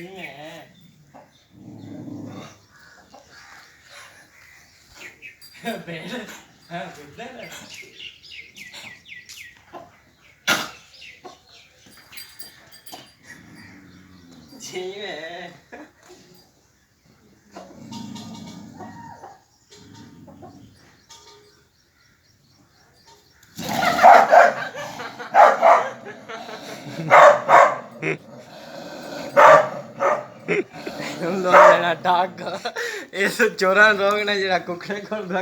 ਹੈ ਬੈਠ ਹਾਂ ਬੈਠ ਜੀ ਹੈ ਲੋਕ ਲੈਣਾ ਡਾਕ ਇਸ ਚੋਰਾਂ ਰੋਗ ਨੇ ਜਿਹੜਾ ਕੁੱਕੜੇ ਕੋਲ ਦਾ